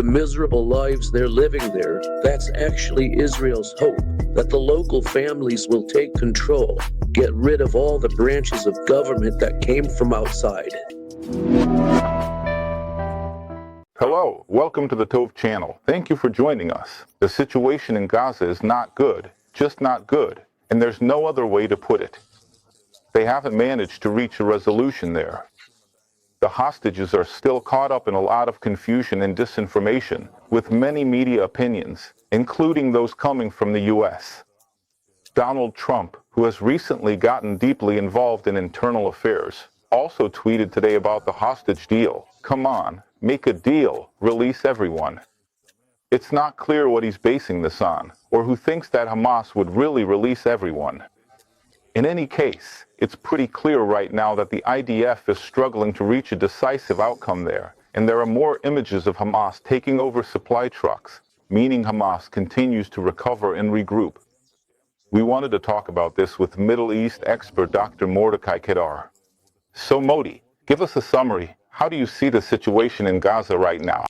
miserable lives they're living there, that's actually Israel's hope, that the local families will take control, get rid of all the branches of government that came from outside. Hello, welcome to the Tove channel. Thank you for joining us. The situation in Gaza is not good, just not good, and there's no other way to put it. They haven't managed to reach a resolution there. The hostages are still caught up in a lot of confusion and disinformation, with many media opinions, including those coming from the US. Donald Trump, who has recently gotten deeply involved in internal affairs, also tweeted today about the hostage deal. Come on, make a deal, release everyone. It's not clear what he's basing this on, or who thinks that Hamas would really release everyone. In any case, it's pretty clear right now that the IDF is struggling to reach a decisive outcome there, and there are more images of Hamas taking over supply trucks, meaning Hamas continues to recover and regroup. We wanted to talk about this with Middle East expert Dr. Mordechai Kedar. So Modi, give us a summary. How do you see the situation in Gaza right now?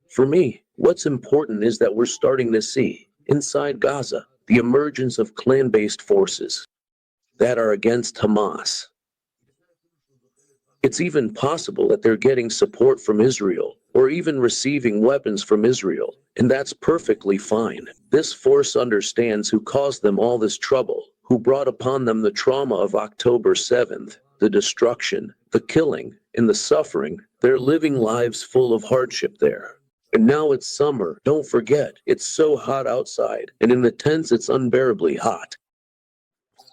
For me, what's important is that we're starting to see, inside Gaza, the emergence of clan-based forces that are against Hamas. It's even possible that they're getting support from Israel, or even receiving weapons from Israel, and that's perfectly fine. This force understands who caused them all this trouble, who brought upon them the trauma of October 7th, the destruction, the killing, and the suffering. They're living lives full of hardship there. And now it's summer. Don't forget, it's so hot outside, and in the tents it's unbearably hot.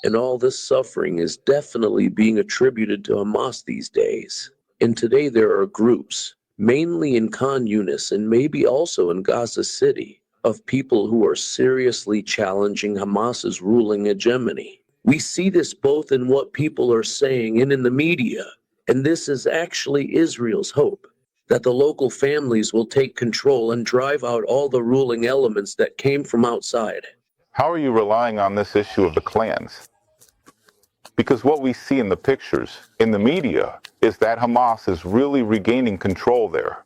And all this suffering is definitely being attributed to Hamas these days. And today there are groups, mainly in Khan Yunis and maybe also in Gaza City, of people who are seriously challenging Hamas's ruling hegemony. We see this both in what people are saying and in the media. And this is actually Israel's hope, that the local families will take control and drive out all the ruling elements that came from outside. How are you relying on this issue of the clans? Because what we see in the pictures, in the media, is that Hamas is really regaining control there.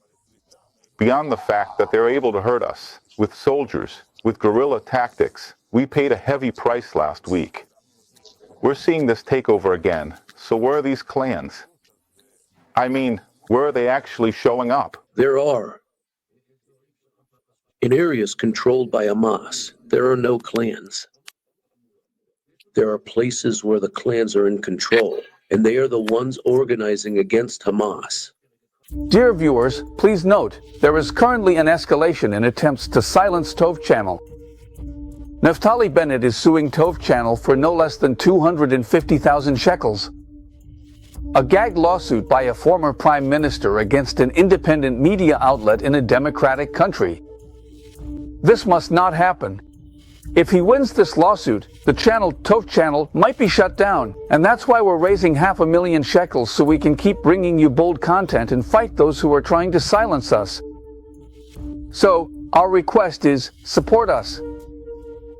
Beyond the fact that they're able to hurt us, with soldiers, with guerrilla tactics, we paid a heavy price last week. We're seeing this takeover again, so where are these clans? I mean, where are they actually showing up? There are. In areas controlled by Hamas, there are no clans. There are places where the clans are in control, and they are the ones organizing against Hamas. Dear viewers, please note, there is currently an escalation in attempts to silence Tove Channel. Naftali Bennet is suing Tove Channel for no less than 250,000 shekels. A gag lawsuit by a former prime minister against an independent media outlet in a democratic country. This must not happen. If he wins this lawsuit, the channel, Tove Channel, might be shut down. And that's why we're raising 500,000 shekels so we can keep bringing you bold content and fight those who are trying to silence us. So, our request is, support us.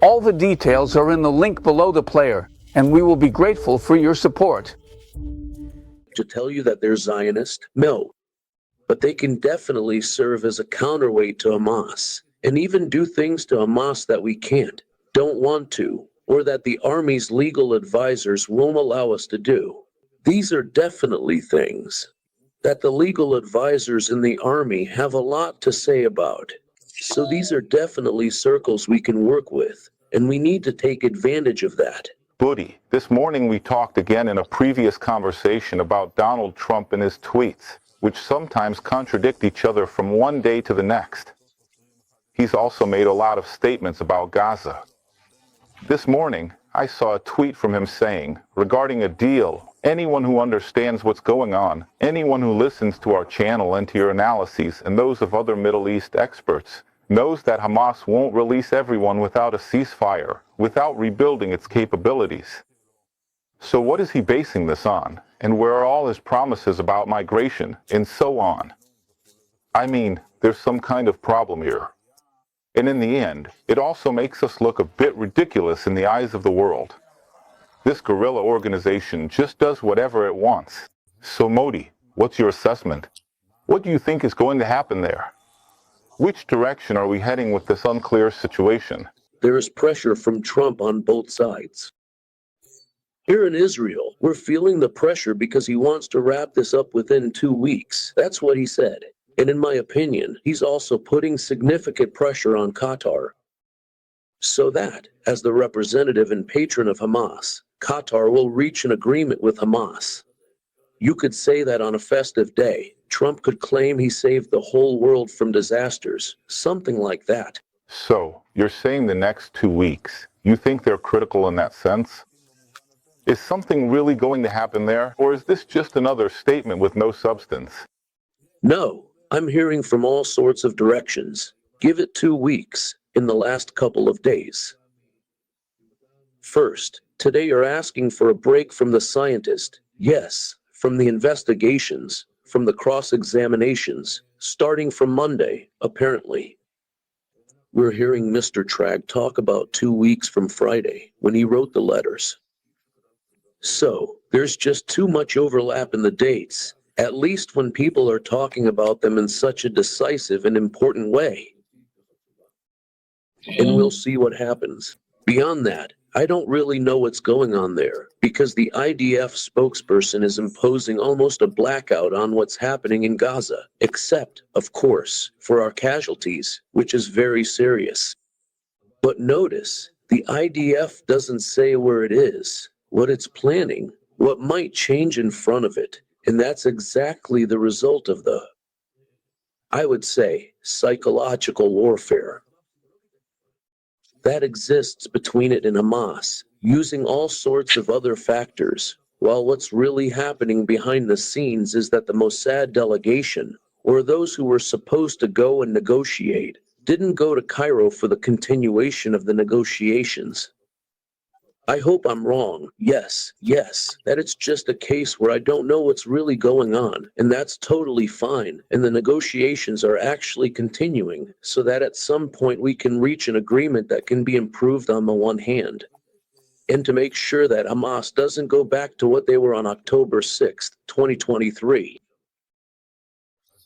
All the details are in the link below the player, and we will be grateful for your support. To tell you that they're Zionist? No. But they can definitely serve as a counterweight to Hamas, and even do things to Hamas that we can't, don't want to, or that the army's legal advisors won't allow us to do. These are definitely things that the legal advisors in the army have a lot to say about. So these are definitely circles we can work with, and we need to take advantage of that. Buddy, this morning we talked again in a previous conversation about Donald Trump and his tweets, which sometimes contradict each other from one day to the next. He's also made a lot of statements about Gaza. This morning, I saw a tweet from him saying, regarding a deal, anyone who understands what's going on, anyone who listens to our channel and to your analyses and those of other Middle East experts, knows that Hamas won't release everyone without a ceasefire, without rebuilding its capabilities. So what is he basing this on? And where are all his promises about migration, and so on? I mean, there's some kind of problem here. And in the end, it also makes us look a bit ridiculous in the eyes of the world. This guerrilla organization just does whatever it wants. So Modi, what's your assessment? What do you think is going to happen there? Which direction are we heading with this unclear situation? There is pressure from Trump on both sides. Here in Israel, we're feeling the pressure because he wants to wrap this up within 2 weeks. That's what he said. And in my opinion, he's also putting significant pressure on Qatar. So that, as the representative and patron of Hamas, Qatar will reach an agreement with Hamas. You could say that on a festive day, Trump could claim he saved the whole world from disasters, something like that. So, you're saying the next 2 weeks. You think they're critical in that sense? Is something really going to happen there, or is this just another statement with no substance? No, I'm hearing from all sorts of directions. Give it 2 weeks, in the last couple of days. First, today you're asking for a break from the scientist. Yes, from the investigations, from the cross-examinations, starting from Monday, apparently. We're hearing Mr. Tragg talk about 2 weeks from Friday, when he wrote the letters. So, there's just too much overlap in the dates, at least when people are talking about them in such a decisive and important way. And we'll see what happens. Beyond that, I don't really know what's going on there, because the IDF spokesperson is imposing almost a blackout on what's happening in Gaza, except, of course, for our casualties, which is very serious. But notice, the IDF doesn't say where it is, what it's planning, what might change in front of it, and that's exactly the result of the, I would say, psychological warfare that exists between it and Hamas, using all sorts of other factors, while what's really happening behind the scenes is that the Mossad delegation, or those who were supposed to go and negotiate, didn't go to Cairo for the continuation of the negotiations. I hope I'm wrong. Yes, that it's just a case where I don't know what's really going on, and that's totally fine, and the negotiations are actually continuing, so that at some point we can reach an agreement that can be improved on the one hand, and to make sure that Hamas doesn't go back to what they were on October 6th, 2023.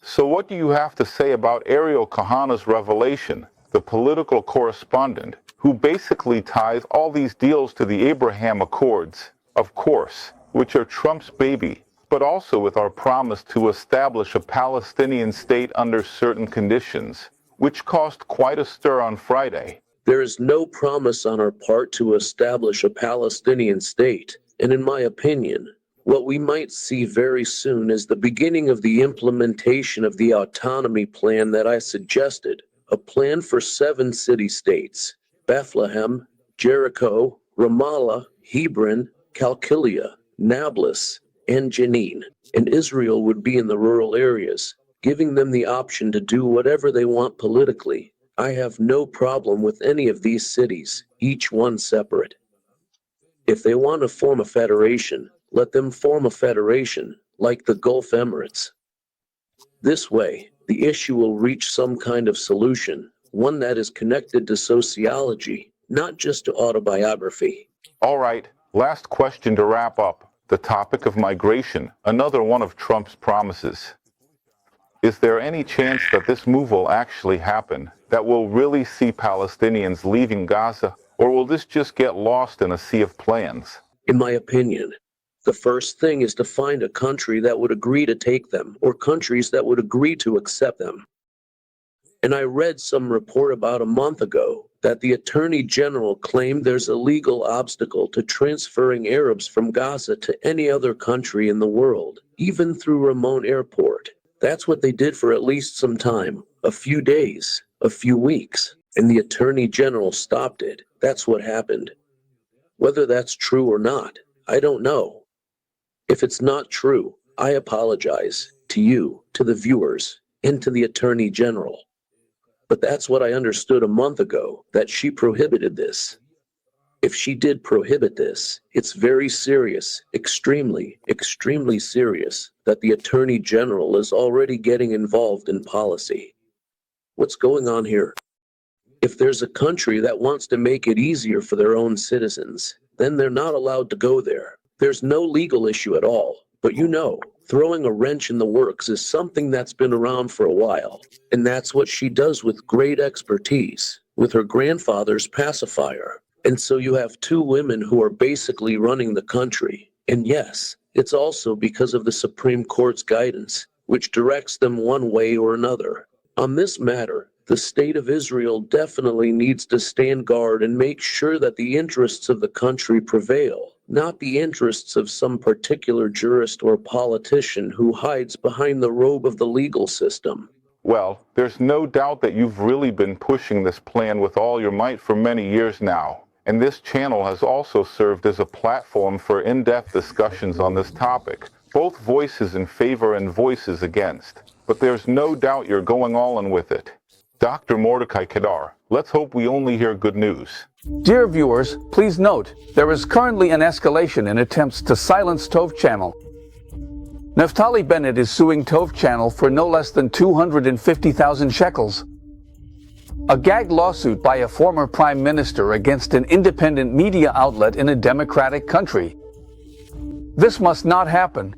So what do you have to say about Ariel Kahana's revelation, the political correspondent, who basically ties all these deals to the Abraham Accords, of course, which are Trump's baby, but also with our promise to establish a Palestinian state under certain conditions, which caused quite a stir on Friday? There is no promise on our part to establish a Palestinian state, and in my opinion, what we might see very soon is the beginning of the implementation of the autonomy plan that I suggested, a plan for 7 city-states: Bethlehem, Jericho, Ramallah, Hebron, Calkilia, Nablus, and Jenin. And Israel would be in the rural areas, giving them the option to do whatever they want politically. I have no problem with any of these cities, each one separate. If they want to form a federation, let them form a federation, like the Gulf Emirates. This way, the issue will reach some kind of solution, one that is connected to sociology, not just to autobiography. All right, last question to wrap up. The topic of migration, another one of Trump's promises. Is there any chance that this move will actually happen, that we'll really see Palestinians leaving Gaza, or will this just get lost in a sea of plans? In my opinion, the first thing is to find a country that would agree to take them, or countries that would agree to accept them. And I read some report about a month ago that the Attorney General claimed there's a legal obstacle to transferring Arabs from Gaza to any other country in the world, even through Ramon Airport. That's what they did for at least some time, a few days, a few weeks, and the Attorney General stopped it. That's what happened. Whether that's true or not, I don't know. If it's not true, I apologize to you, to the viewers, and to the Attorney General. But that's what I understood a month ago, that she prohibited this. If she did prohibit this, it's very serious, extremely, extremely serious, that the Attorney General is already getting involved in policy. What's going on here? If there's a country that wants to make it easier for their own citizens, then they're not allowed to go there. There's no legal issue at all. But Throwing a wrench in the works is something that's been around for a while, and that's what she does with great expertise, with her grandfather's pacifier. And so you have two women who are basically running the country. And yes, it's also because of the Supreme Court's guidance, which directs them one way or another. On this matter, the state of Israel definitely needs to stand guard and make sure that the interests of the country prevail, not the interests of some particular jurist or politician who hides behind the robe of the legal system. Well, there's no doubt that you've really been pushing this plan with all your might for many years now. And this channel has also served as a platform for in-depth discussions on this topic, both voices in favor and voices against. But there's no doubt you're going all in with it. Dr. Mordechai Kedar, let's hope we only hear good news. Dear viewers, please note, there is currently an escalation in attempts to silence Tov Channel. Naftali Bennet is suing Tov Channel for no less than 250,000 shekels. A gag lawsuit by a former prime minister against an independent media outlet in a democratic country. This must not happen.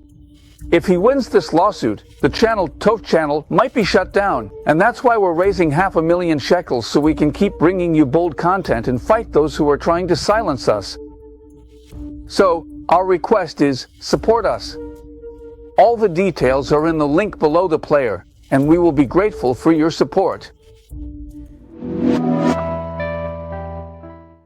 If he wins this lawsuit, the channel, Tov Channel, might be shut down. And that's why we're raising 500,000 shekels so we can keep bringing you bold content and fight those who are trying to silence us. So, our request is, support us. All the details are in the link below the player, and we will be grateful for your support.